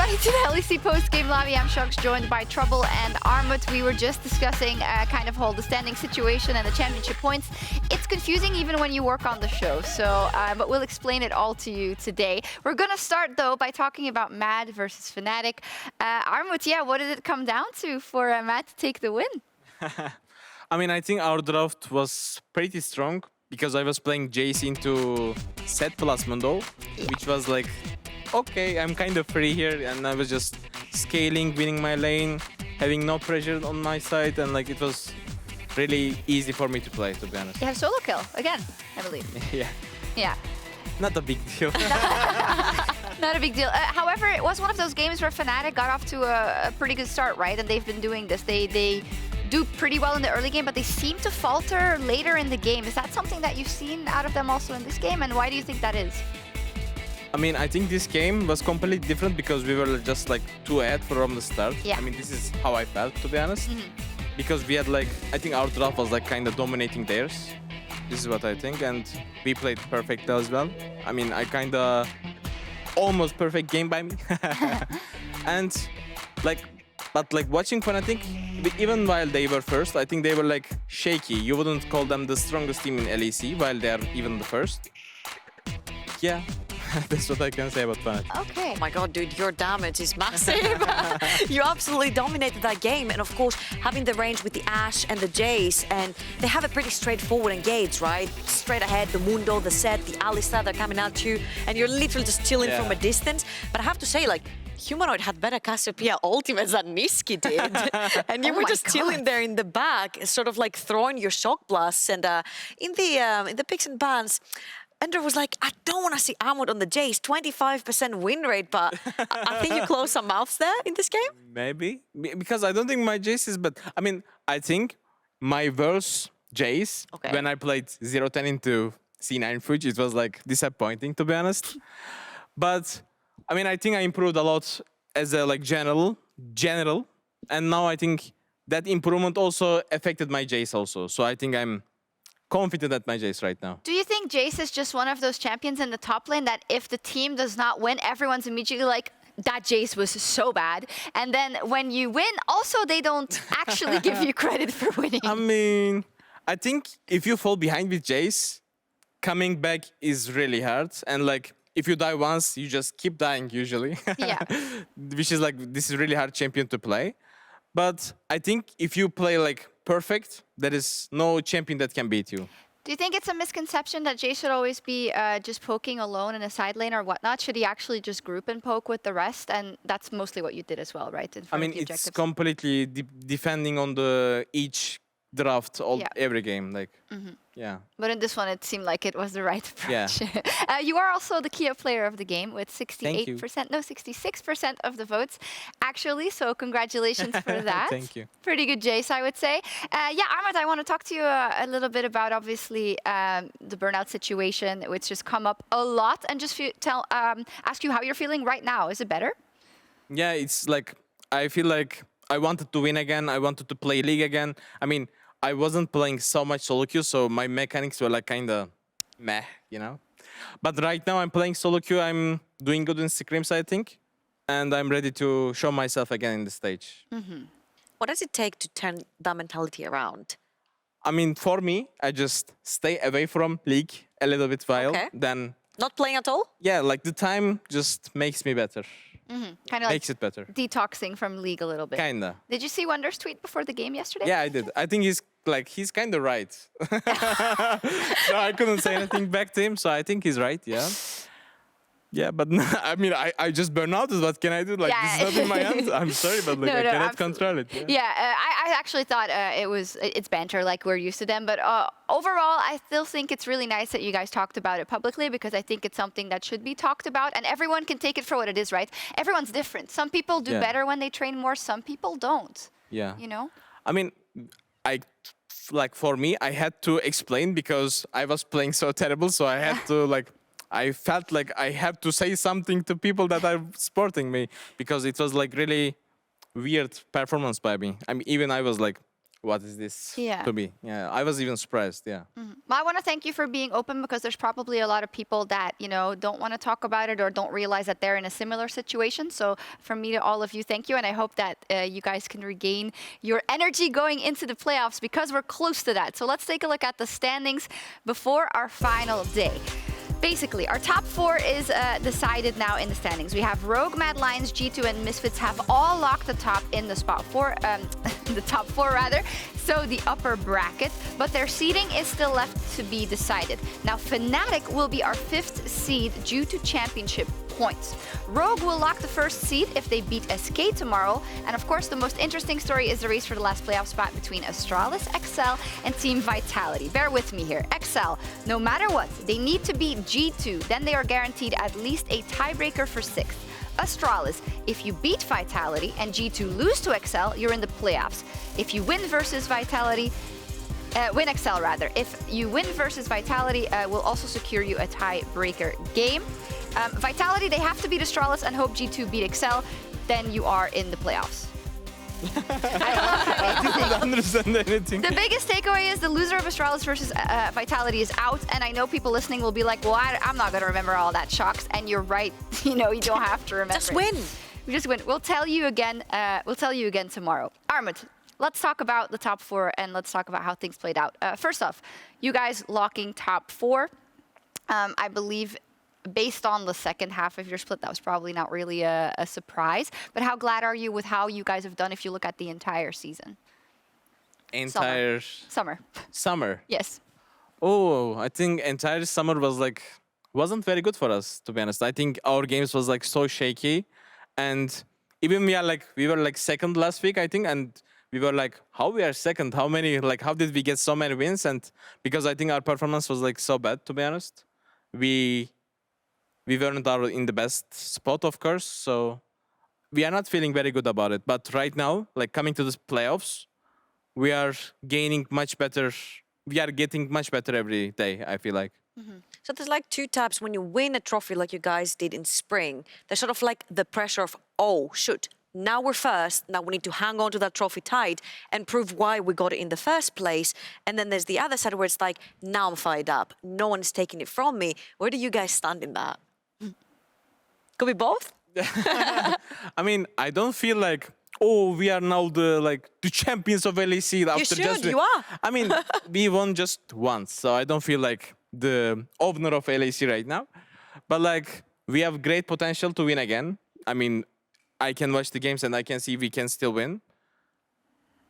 everybody to the LEC post-game lobby. I'm Sjokz, joined by Trouble and Armut. We were just discussing kind of whole the standing situation and the championship points. It's confusing even when you work on the show, so but we'll explain it all to you today. We're gonna start though by talking about Mad versus Fnatic. Armut, yeah, what did it come down to for Mad to take the win? I mean, I think our draft was pretty strong because I was playing Jace into Set plus Mundo, which was like, okay, I'm kind of free here, and I was just scaling, winning my lane, having no pressure on my side, and like it was really easy for me to play, to be honest. You had a solo kill again, I believe. Yeah. Yeah. Not a big deal. Not a big deal. However, it was one of those games where Fnatic got off to a pretty good start, right? And they've been doing this. They do pretty well in the early game, but they seem to falter later in the game. Is that something that you've seen out of them also in this game? And why do you think that is? I mean, I think this game was completely different because we were just like too ahead from the start. Yeah. I mean, this is how I felt, to be honest. Because we had like, I think our draft was like kind of dominating theirs. This is what I think, and we played perfect as well. I mean, I kind of almost perfect game by me. And like, but like watching Fnatic, even while they were first, I think they were like shaky. You wouldn't call them the strongest team in LEC while they are even the first. Yeah, that's what I can say about Fnatic. Okay. Oh my god, dude, your damage is massive. You absolutely dominated that game. And of course, having the range with the Ashe and the Jace, and they have a pretty straightforward engage, right? Straight ahead, the Mundo, the Set, the Alistar, they're coming at you, and you're literally just chilling from a distance. But I have to say, like, Humanoid had better Cassiopeia ultimates than Niski did. And you were just chilling there in the back, sort of like throwing your shock blasts. And in the picks and bans, Ender was like, I don't want to see Armut on the Jace, 25% win rate, but I think you closed some mouths there in this game? Maybe, because I don't think my Jace is, but I mean, I think my verse Jace, when I played 0-10 into C9 Fuji, it was like disappointing, to be honest. But I mean, I think I improved a lot as a like general, and now I think that improvement also affected my Jace also. So I think I'm confident at my Jace right now. Do you think Jace is just one of those champions in the top lane that if the team does not win, everyone's immediately like, that Jace was so bad? And then when you win, also they don't actually give you credit for winning. I mean, I think if you fall behind with Jace, coming back is really hard. And like, if you die once, you just keep dying usually. Yeah. Which is like, this is really hard champion to play. But I think if you play like perfect, there is no champion that can beat you. Do you think it's a misconception that Jace should always be just poking alone in a side lane or whatnot? Should he actually just group and poke with the rest? And that's mostly what you did as well, right? I mean, it's completely depending on the each draft, every game, like, yeah. But in this one, it seemed like it was the right approach. Yeah. You are also the key player of the game with 68%, no, 66% of the votes, actually. So congratulations for that. Thank you. Pretty good, Jace, I would say. Yeah, Armut, I want to talk to you a little bit about, obviously, the Burnout situation, which has come up a lot, and just ask you how you're feeling right now. Is it better? Yeah, it's like, I feel like I wanted to win again. I wanted to play League again. I mean, I wasn't playing so much solo queue, so my mechanics were like kind of meh, you know? But right now I'm playing solo queue. I'm doing good in scrims, I think. And I'm ready to show myself again in the stage. What does it take to turn that mentality around? I mean, for me, I just stay away from League a little bit while. Then not playing at all? Yeah, like the time just makes me better. Kind of makes it better. Detoxing from League a little bit. Kinda. Did you see Wonder's tweet before the game yesterday? Yeah, I did. I think he's kind of right. So I couldn't say anything back to him, so I think he's right, yeah. Yeah, but I mean, I just burn out. What can I do? Like, this is not in my hands. I'm sorry, but like, I cannot control it. Yeah, I actually thought it's banter like we're used to them. But overall, I still think it's really nice that you guys talked about it publicly, because I think it's something that should be talked about. And everyone can take it for what it is, right? Everyone's different. Some people do better when they train more. Some people don't. Yeah. You know? I mean, like for me, I had to explain because I was playing so terrible. So I had to like, I felt like I had to say something to people that are supporting me, because it was like really weird performance by me. I mean, even I was like, what is this Yeah. to be? Yeah, I was even surprised. Yeah. Well, I want to thank you for being open because there's probably a lot of people that, don't want to talk about it or don't realize that they're in a similar situation. So from me to all of you, thank you. And I hope that you guys can regain your energy going into the playoffs because we're close to that. So let's take a look at the standings before our final day. Basically, our top 4 is decided now in the standings. We have Rogue, Mad Lions, G2, and Misfits have all locked the top in the spot 4, the top 4 rather, so the upper bracket. But their seeding is still left to be decided. Now, Fnatic will be our 5th seed due to championship points. Rogue will lock the 1st seed if they beat SK tomorrow. And of course, the most interesting story is the race for the last playoff spot between Astralis, XL, and Team Vitality. Bear with me here. XL, no matter what, they need to beat G2. Then they are guaranteed at least a tiebreaker for 6th. Astralis, if you beat Vitality and G2 lose to XL, you're in the playoffs. If you win versus Vitality, win XL rather. If you win versus Vitality, will also secure you a tiebreaker game. Vitality, they have to beat Astralis and hope G2 beat XL, then you are in the playoffs. I didn't understand anything. The biggest takeaway is the loser of Astralis versus Vitality is out, and I know people listening will be like, well, I'm not going to remember all that, Sjokz, and you're right. You don't have to remember. Just win. We just win. We'll tell you again. Tomorrow. Armut, let's talk about the top 4 and let's talk about how things played out. First off, you guys locking top 4. I believe based on the second half of your split, that was probably not really a surprise. But how glad are you with how you guys have done if you look at the entire season? Summer. Yes. Oh, I think entire summer wasn't very good for us, to be honest. I think our games was so shaky, and even we were second last week, I think, and we were how we are second? How did we get so many wins? And because I think our performance was so bad, to be honest, we weren't in the best spot, of course. So we are not feeling very good about it. But right now, coming to the playoffs, we are gaining much better. We are getting much better every day, I feel like. So there's 2 types. When you win a trophy like you guys did in spring, there's sort of the pressure of, oh, shoot, now we're first. Now we need to hang on to that trophy tight and prove why we got it in the first place. And then there's the other side where it's now I'm fired up. No one's taking it from me. Where do you guys stand in that? Could be both? I mean, I don't feel oh, we are now the champions of LEC. You are. I mean, we won just once, so I don't feel like the owner of LEC right now. But we have great potential to win again. I mean, I can watch the games and I can see we can still win.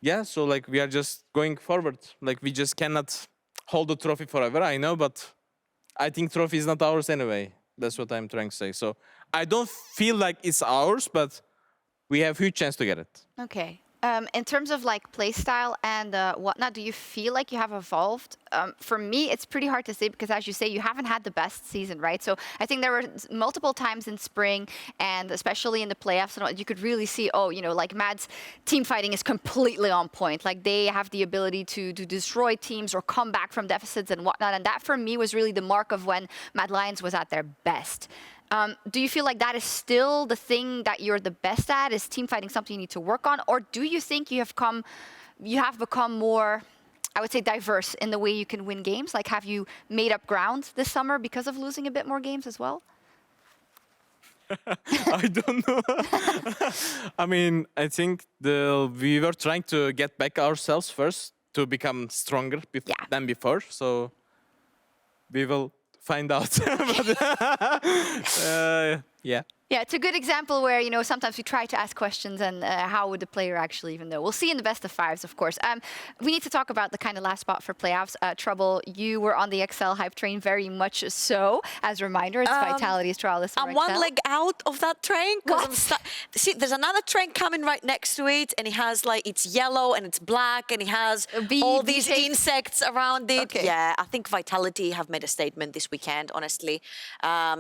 Yeah, so we are just going forward. We just cannot hold the trophy forever, I know, but I think trophy is not ours anyway. That's what I'm trying to say. So I don't feel like it's ours, but we have huge chance to get it. Okay. In terms of play style and whatnot, do you feel like you have evolved? For me, it's pretty hard to say because, as you say, you haven't had the best season, right? So I think there were multiple times in spring and especially in the playoffs, and you could really see, Mad's team fighting is completely on point. They have the ability to destroy teams or come back from deficits and whatnot. And that, for me, was really the mark of when Mad Lions was at their best. Do you feel like that is still the thing that you're the best at? Is team fighting something you need to work on? Or do you think you have become more, I would say, diverse in the way you can win games? Have you made up ground this summer because of losing a bit more games as well? I don't know. I mean, I think we were trying to get back ourselves first to become stronger than before. So we will find out. Yeah. Yeah, it's a good example where, sometimes we try to ask questions and how would the player actually even know? We'll see in the best of 5s, of course. We need to talk about the kind of last spot for playoffs. Trouble, you were on the XL hype train very much so. As a reminder, it's Vitality, Astralis, I'm one leg out of that train. See, there's another train coming right next to it, and it has it's yellow and it's black, and it has all these insects around it. Okay. Yeah, I think Vitality have made a statement this weekend, honestly.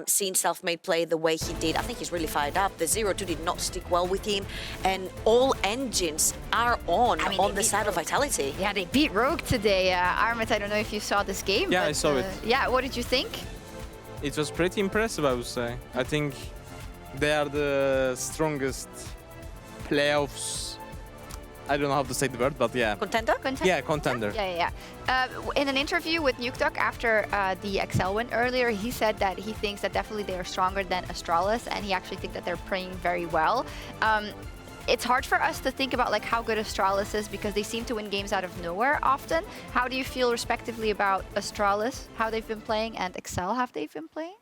Seeing Selfmade play the way he did, I think he's really fired up. The 0-2 did not stick well with him, and all engines are on the side of Vitality. Yeah, they beat Rogue today. Armut, I don't know if you saw this game. Yeah, I saw it. Yeah, what did you think? It was pretty impressive, I would say. I think they are the strongest playoffs I don't know how to say the word, but yeah. Contender? Yeah, contender. Yeah. In an interview with NukeDuck after the Excel win earlier, he said that he thinks that definitely they are stronger than Astralis, and he actually thinks that they're playing very well. It's hard for us to think about like how good Astralis is because they seem to win games out of nowhere often. How do you feel respectively about Astralis, how they've been playing, and Excel, how they've been playing?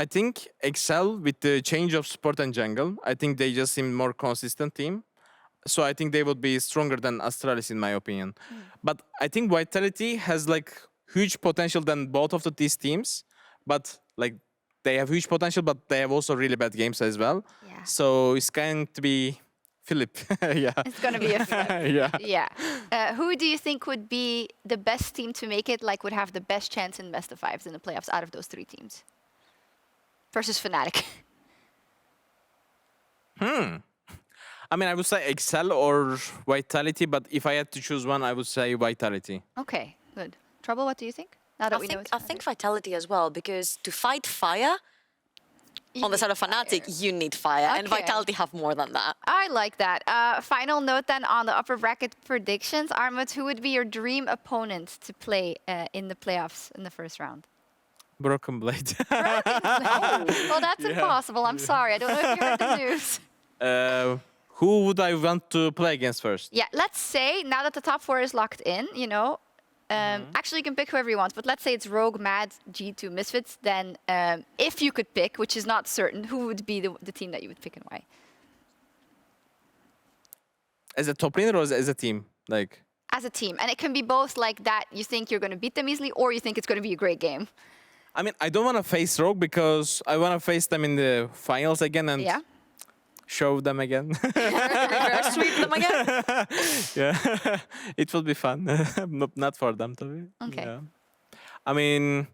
I think Excel, with the change of support and jungle, I think they just seem more consistent team. So I think they would be stronger than Astralis in my opinion. But I think Vitality has like huge potential than both of these teams. But like they have huge potential, but they have also really bad games as well. Yeah. So it's going to be Philip. Yeah. It's going to be a flip. Yeah. Yeah. Who do you think would be the best team to make it, like would have the best chance in best of fives in the playoffs out of those three teams? Versus Fnatic. I mean, I would say Excel or Vitality, but if I had to choose one, I would say Vitality. Okay, good. Trouble, what do you think? Now that we know it's I think Vitality as well, because to fight fire on the side of Fnatic, you need fire, and Okay. Vitality have more than that. I like that. Final note then on the upper bracket predictions. Armut, who would be your dream opponent to play in the playoffs in the first round? Broken Blade. Well, that's impossible. I'm sorry. I don't know if you heard the news. Who would I want to play against first? Yeah, let's say now that the top four is locked in, you know, actually you can pick whoever you want, but let's say it's Rogue, Mad, G2, Misfits, then if you could pick, which is not certain, who would be the team that you would pick and why? As a top laner or as a team? Like, As a team. And it can be both like that, you think you're going to beat them easily, or you think it's going to be a great game. I mean, I don't want to face Rogue because I want to face them in the finals again and Yeah. show them again. Reverse sweep them again. Yeah, it will be fun. Not for them to be. Okay. Yeah. I mean,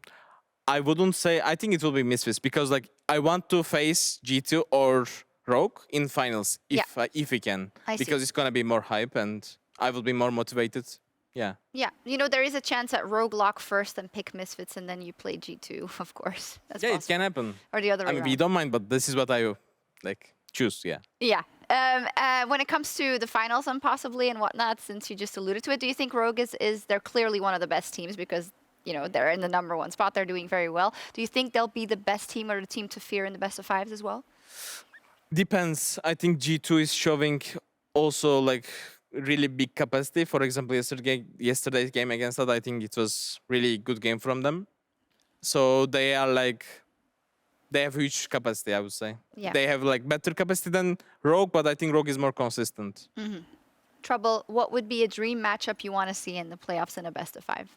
I wouldn't say. I think it will be Misfits because like I want to face G2 or Rogue in finals if we can, I see. because it's gonna be more hype and I will be more motivated. Yeah. Yeah, you know, there is a chance that Rogue lock first and pick Misfits and then you play G2, of course. That's Yeah, it possible. can happen. Or the other way I mean, we around. don't mind, but this is what I like choose. Yeah. Yeah. When it comes to the finals and possibly and whatnot, since you just alluded to it, do you think Rogue is they're clearly one of the best teams because, you know, they're in the #1 spot, they're doing very well. Do you think they'll be the best team or the team to fear in the best of fives as well? Depends. I think G2 is showing also like really big capacity. For example, yesterday's game against that, I think it was really good game from them. So they are like, they have huge capacity, I would say. Yeah. They have like better capacity than Rogue, but I think Rogue is more consistent. Trouble, what would be a dream matchup you want to see in the playoffs in a best of five?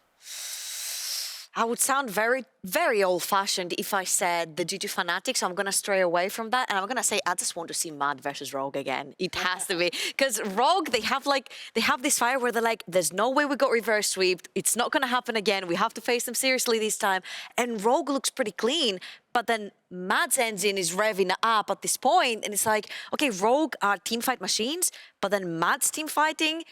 I would sound very, very old-fashioned if I said the G2 Fnatic, so I'm going to stray away from that. And I'm going to say I just want to see Mad versus Rogue again. It has to be. Because Rogue, they have this fire where they're like, there's no way we got reverse sweeped. It's not going to happen again. We have to face them seriously this time. And Rogue looks pretty clean. But then Mad's engine is revving up at this point, and it's like, okay, Rogue are teamfight machines, but then Mad's team fighting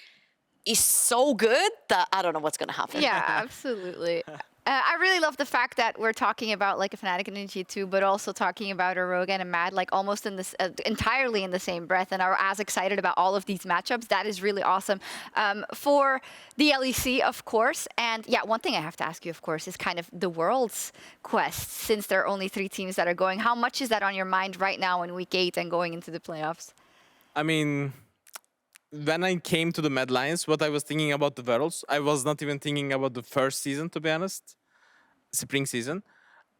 is so good that I don't know what's going to happen. Yeah, absolutely. I really love the fact that we're talking about like a Fnatic and a G2, but also talking about a Rogue and a Mad, like almost in this entirely in the same breath, and are as excited about all of these matchups. That is really awesome for the LEC, of course. And yeah, one thing I have to ask you, of course, is kind of the Worlds quest. Since there are only 3 teams that are going, how much is that on your mind right now in week 8 and going into the playoffs? I mean, when I came to the Mad Lions, what I was thinking about the Worlds, I was not even thinking about the first season, to be honest, spring season.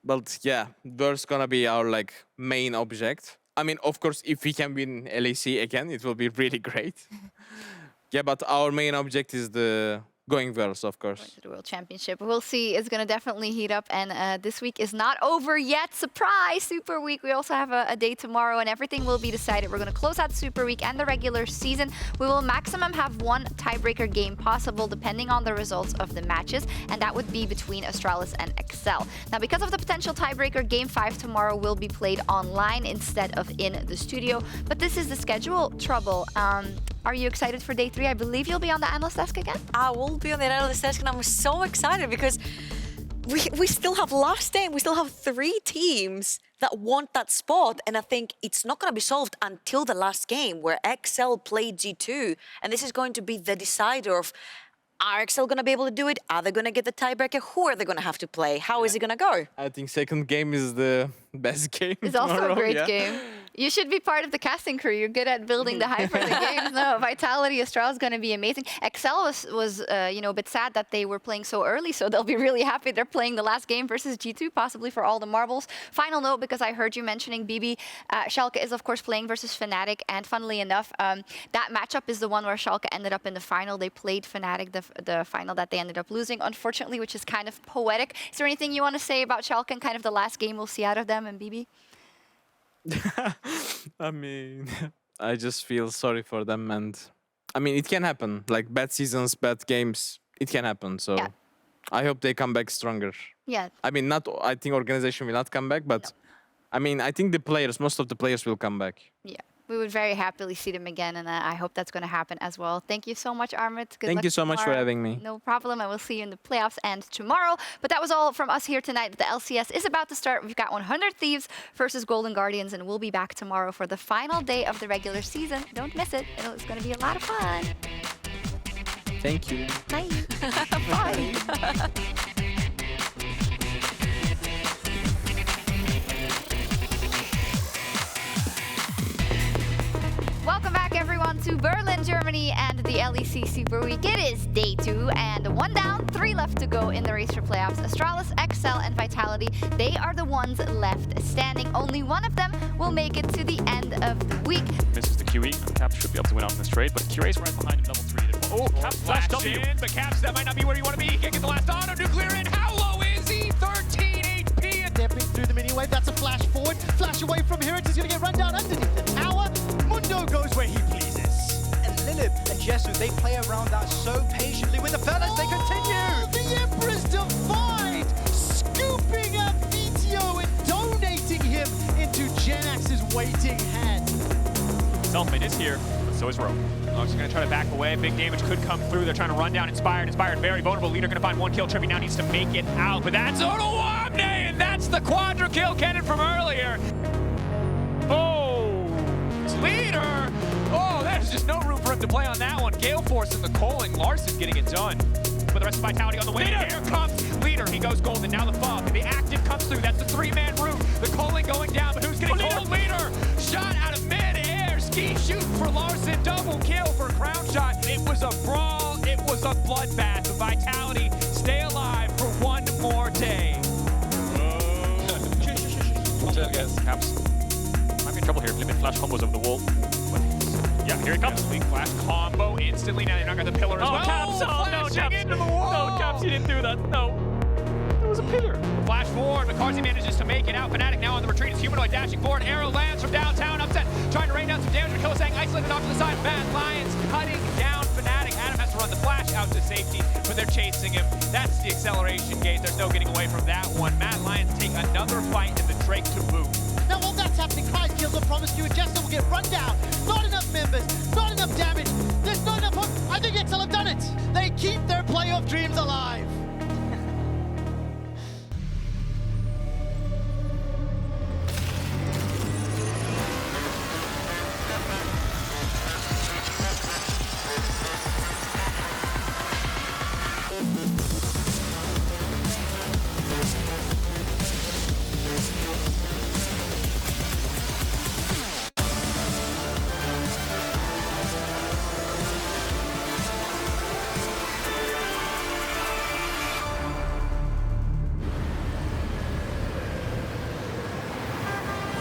But yeah, Worlds gonna be our like main object. I mean, of course, if we can win LEC again, it will be really great. Yeah, but our main object is the going Worlds, of course. To the World Championship. We'll see. It's going to definitely heat up. And this week is not over yet. Surprise! Super Week. We also have a day tomorrow, and everything will be decided. We're going to close out Super Week and the regular season. We will maximum have 1 tiebreaker game possible, depending on the results of the matches. And that would be between Astralis and Excel. Now, because of the potential tiebreaker, Game 5 tomorrow will be played online instead of in the studio. But this is the schedule. Trouble. Are you excited for day 3? I believe you'll be on the analyst desk again. I will be on the analyst desk, and I'm so excited because we still have last day, and we still have 3 teams that want that spot, and I think it's not going to be solved until the last game where XL play G2, and this is going to be the decider of, are XL going to be able to do it? Are they going to get the tiebreaker? Who are they going to have to play? How is it going to go? I think second game is the best game. It's also tomorrow, a great yeah. game. You should be part of the casting crew. You're good at building the hype for the games. No, Vitality Astral is going to be amazing. XL was you know, a bit sad that they were playing so early, so they'll be really happy they're playing the last game versus G2, possibly for all the marbles. Final note, because I heard you mentioning BB, Sjokz is of course playing versus Fnatic, and funnily enough, that matchup is the one where Sjokz ended up in the final. They played Fnatic, the final that they ended up losing, unfortunately, which is kind of poetic. Is there anything you want to say about Sjokz and kind of the last game we'll see out of them and BB? I mean, I just feel sorry for them, and I mean, it can happen. Like bad seasons, bad games, it can happen. So Yeah. I hope they come back stronger. Yeah. I mean, I think organization will not come back, but I mean, I think the players, most of the players will come back. Yeah. We would very happily see them again, and I hope that's going to happen as well. Thank you so much, Armut. Good Thank luck you so much for tomorrow. having me. No problem. I will see you in the playoffs and tomorrow. But that was all from us here tonight. The LCS is about to start. We've got 100 Thieves versus Golden Guardians, and we'll be back tomorrow for the final day of the regular season. Don't miss it. It's going to be a lot of fun. Thank you. Bye. Bye. Welcome back, everyone, to Berlin, Germany, and the LEC Super Week. It is day 2, and 1 down, 3 left to go in the race for playoffs. Astralis, XL, and Vitality, they are the ones left standing. Only one of them will make it to the end of the week. Misses the QE. Caps should be able to win out in this trade, but Curate's right behind him, double 3. Oh, Caps flash W. In, but Caps, that might not be where you want to be. He can't get the last auto nuclear in. How low is he? 13 HP. And Dipping through the mini wave, that's a flash forward. Flash away from here, it's going to get run down underneath the tower. Mundo goes where he pleases. And Lilith and Jesu, they play around that so patiently with the fellas. They continue. The Emperor's Divide, scooping up VTO and donating him into Genax's waiting hand. Selfmade is here, but so is Rogue. Lux is going to try to back away. Big damage could come through. They're trying to run down Inspired. Inspired very vulnerable. Leader going to find 1 kill. Trippy now needs to make it out, but that's Odoamne, and that's the quadra kill cannon from earlier. Oh, it's Leader. Oh, there's just no room for him to play on that one. Gale Force and the calling. Larson getting it done. But the rest of Vitality on the way. Here comes Leader. He goes golden. Now the fog. The active comes through. That's the 3-man route. The calling going down, but who's getting called? Leader. Shot out of mid-air. Ski shoot for Larson. Double kill for Crown Shot. It was a brawl. It was a bloodbath. The Vitality stay alive for 1 more day. Guys, Caps. I'm in trouble here. Limit flash combos over the wall. But, yeah, here it comes. Weak flash combo instantly. Now they've not got the pillar as Oh, well. Caps! Oh, no, Flashing Caps! into the wall. No, Caps, you didn't do that. No. There was a pillar. Flash forward, McCarthy manages to make it out. Fnatic now on the retreat. It's Humanoid dashing forward. Arrow lands from downtown. Upset, trying to rain down some damage. Killisang isolated off to the side. Mad Lions cutting down Fnatic. Adam has to run the flash out to safety, but they're chasing him. That's the acceleration gate. There's no getting away from that one. Mad Lions take another fight and the Drake to boot. Now while that's happening, Kai's kills are promised you, and Jester will get run down. Not enough members, not enough damage. There's not enough hope. I think XL have done it. They keep their playoff dreams alive.